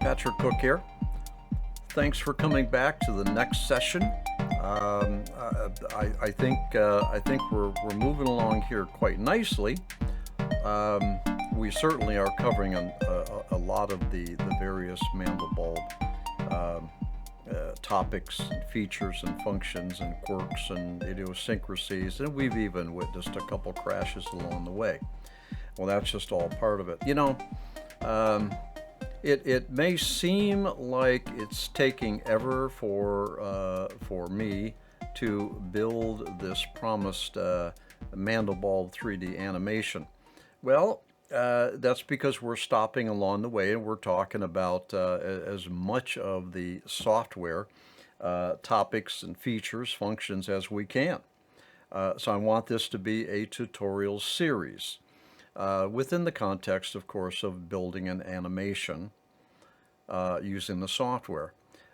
Patrick Cook here. Thanks for coming back to the next session. I think we're moving along here quite nicely. We certainly are covering a lot of the various Mandelbulb topics, and features, and functions, and quirks, and idiosyncrasies, and we've even witnessed a couple crashes along the way. Well, that's just all part of it. It may seem like it's taking ever for me to build this promised Mandelbulb 3D animation. Well, that's because we're stopping along the way and we're talking about as much of the software topics and features, functions as we can. So I want this to be a tutorial series. Within the context, of course, of building an animation using the software.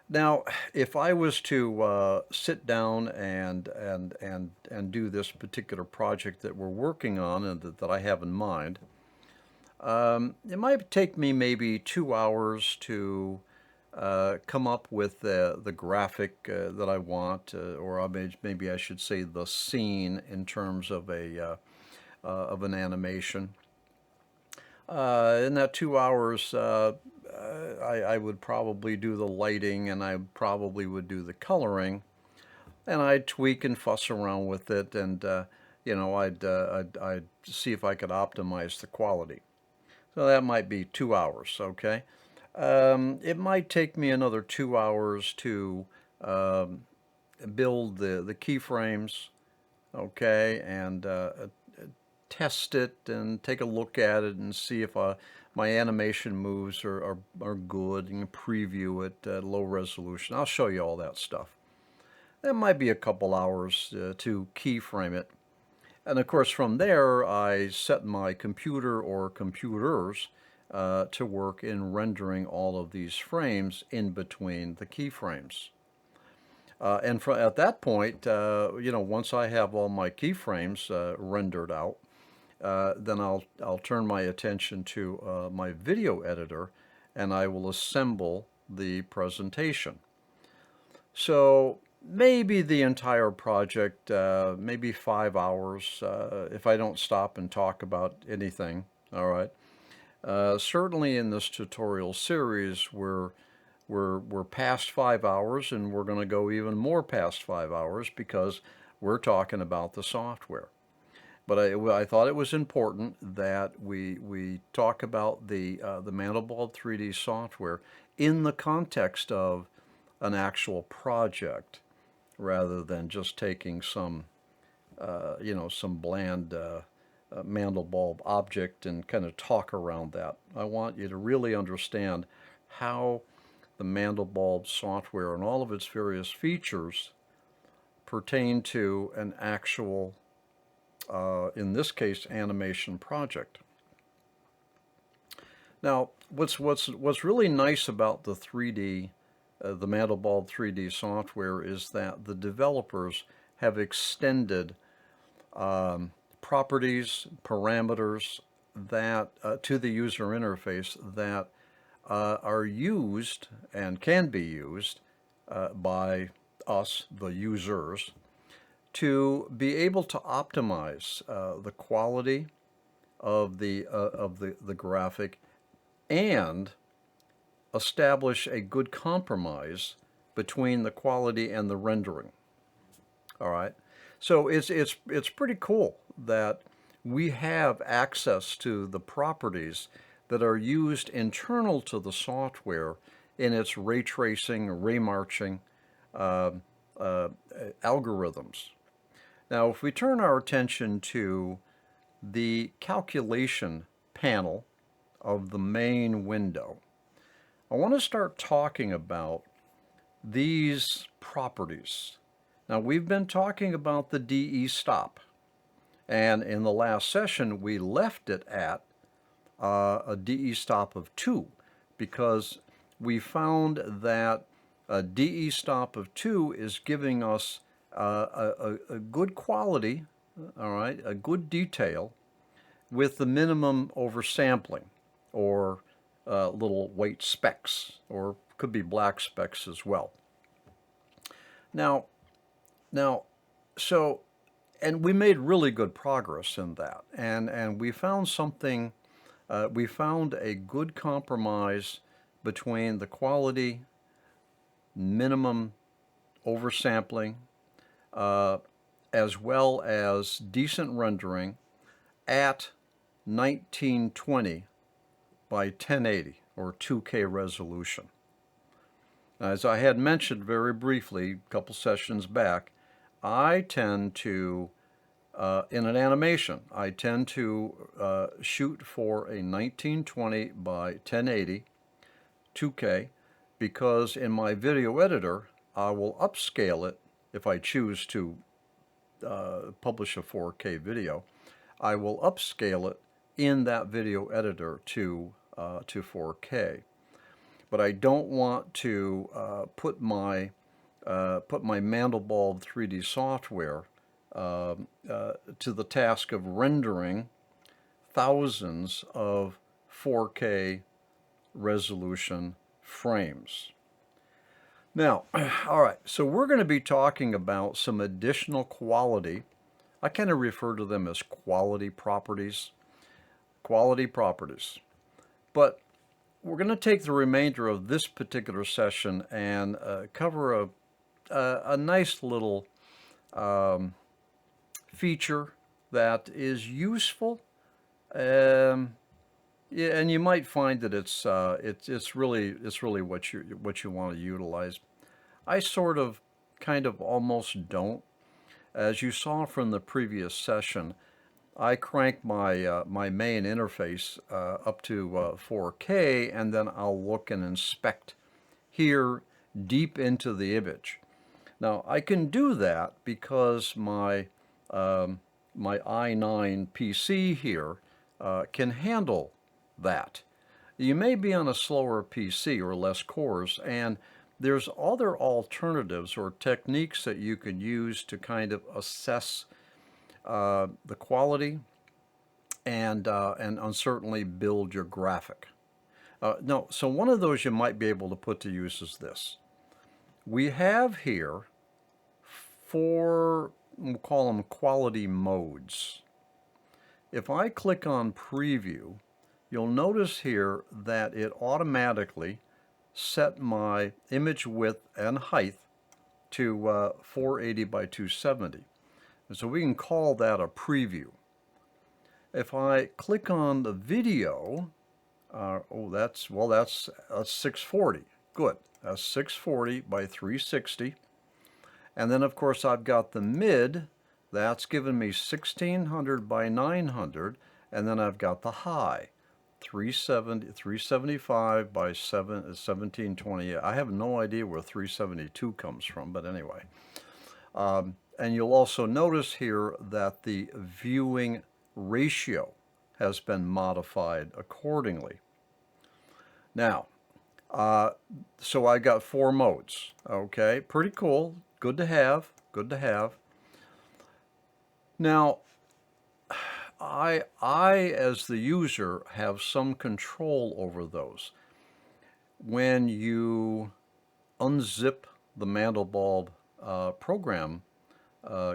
Now, if I was to sit down and do this particular project that we're working on and that I have in mind, it might take me maybe 2 hours to come up with the graphic that I want, or maybe I should say the scene in terms of of an animation. In that 2 hours, I would probably do the lighting, and I probably would do the coloring, and I'd tweak and fuss around with it, and I'd see if I could optimize the quality. So that might be 2 hours, okay? It might take me another 2 hours to build the keyframes, okay, and test it and take a look at it and see if my animation moves are good, and preview it at low resolution. I'll show you all that stuff. That might be a couple hours to keyframe it. And of course from there I set my computer or computers to work in rendering all of these frames in between the keyframes. And at that point, once I have all my keyframes rendered out, then I'll turn my attention to my video editor, and I will assemble the presentation. So maybe the entire project, maybe 5 hours, if I don't stop and talk about anything. All right. Certainly in this tutorial series, we're past 5 hours, and we're going to go even more past 5 hours because we're talking about the software. But I thought it was important that we talk about the Mandelbulb 3D software in the context of an actual project, rather than just taking some bland Mandelbulb object and kind of talk around that. I want you to really understand how the Mandelbulb software and all of its various features pertain to an actual in this case, animation project. Now, what's really nice about the Mandelbulb 3D software is that the developers have extended properties, parameters that to the user interface that are used and can be used by us, the users, to be able to optimize the quality of the graphic and establish a good compromise between the quality and the rendering. All right, so it's pretty cool that we have access to the properties that are used internal to the software in its ray tracing, ray marching algorithms. Now, if we turn our attention to the calculation panel of the main window, I want to start talking about these properties. Now, we've been talking about the DE stop, and in the last session we left it at a DE stop of 2, because we found that a DE stop of 2 is giving us a good quality, all right, a good detail with the minimum oversampling, or little white specks, or could be black specks as well. Now, so, and we made really good progress in that, and we found something. We found a good compromise between the quality, minimum oversampling, as well as decent rendering at 1920 by 1080 or 2K resolution. As I had mentioned very briefly a couple sessions back, I tend to, in an animation, I tend to shoot for a 1920 by 1080 2K, because in my video editor I will upscale it if I choose to publish a 4K video. I will upscale it in that video editor to 4K. But I don't want to put my Mandelbulb 3D software to the task of rendering thousands of 4K resolution frames. Now, all right, so we're going to be talking about some additional quality. I kind of refer to them as quality properties. Quality properties. But we're going to take the remainder of this particular session and cover a nice little feature that is useful. Yeah, and you might find that it's really what you want to utilize. I sort of, kind of, almost don't. As you saw from the previous session, I crank my my main interface up to 4K, and then I'll look and inspect here deep into the image. Now I can do that because my my i9 PC here can handle that. You may be on a slower PC or less cores, and there's other alternatives or techniques that you can use to kind of assess the quality and certainly build your graphic. No, so one of those you might be able to put to use is this. We have here 4, we'll call them quality modes. If I click on preview, you'll notice here that it automatically set my image width and height to 480 by 270. And so we can call that a preview. If I click on the video, that's 640. Good. That's 640 by 360. And then of course I've got the mid. That's given me 1600 by 900, and then I've got the high, 375 by 1720. I have no idea where 372 comes from, but anyway. And you'll also notice here that the viewing ratio has been modified accordingly. Now, so I got 4 modes. Okay, pretty cool. Good to have. Good to have. Now, I as the user have some control over those. When you unzip the Mandelbulb program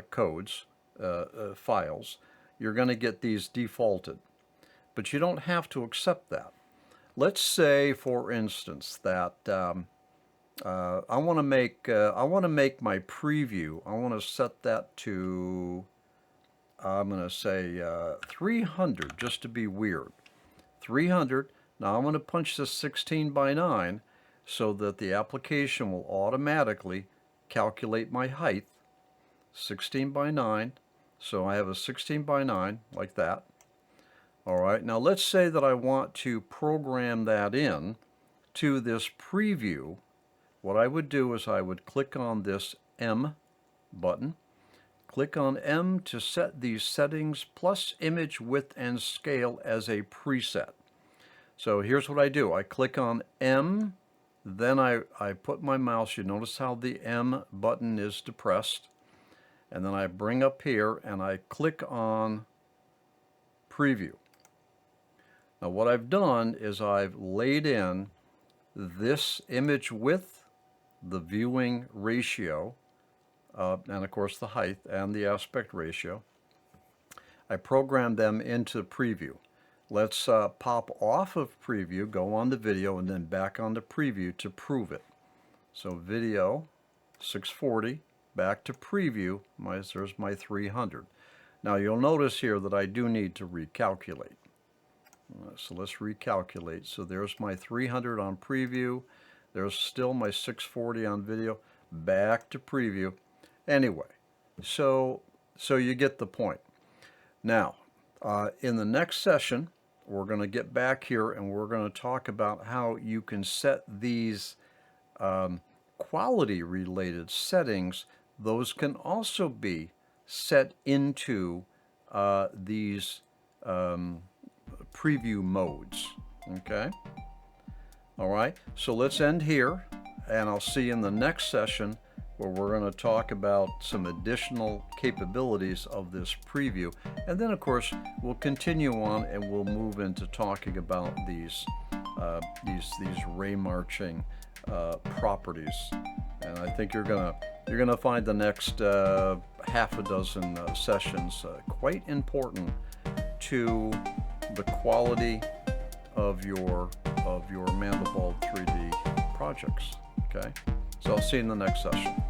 codes, files, you're going to get these defaulted. But you don't have to accept that. Let's say, for instance, that I want to make my preview. I want to set that to, I'm going to say 300, just to be weird. 300. Now I'm going to punch this 16 by 9 so that the application will automatically calculate my height. 16 by 9. So I have a 16 by 9 like that. All right. Now let's say that I want to program that in to this preview. What I would do is I would click on this M button. Click on M to set these settings plus image width and scale as a preset. So here's what I do. I click on M, then I put my mouse. You notice how the M button is depressed. And then I bring up here and I click on preview. Now what I've done is I've laid in this image width, the viewing ratio, and of course the height and the aspect ratio. I programmed them into preview. Let's pop off of preview, go on to video, and then back on to preview to prove it. So video, 640, back to preview, there's my 300. Now you'll notice here that I do need to recalculate. So let's recalculate. So there's my 300 on preview. There's still my 640 on video. Back to preview. Anyway, so you get the point. Now, in the next session, we're going to get back here and we're going to talk about how you can set these quality-related settings. Those can also be set into these preview modes. Okay? All right, so let's end here, and I'll see you in the next session where we're going to talk about some additional capabilities of this preview. And then, of course, we'll continue on and we'll move into talking about these ray marching properties. And I think you're gonna find the next half a dozen sessions quite important to the quality of your Mandelbulb 3D projects. Okay, so I'll see you in the next session.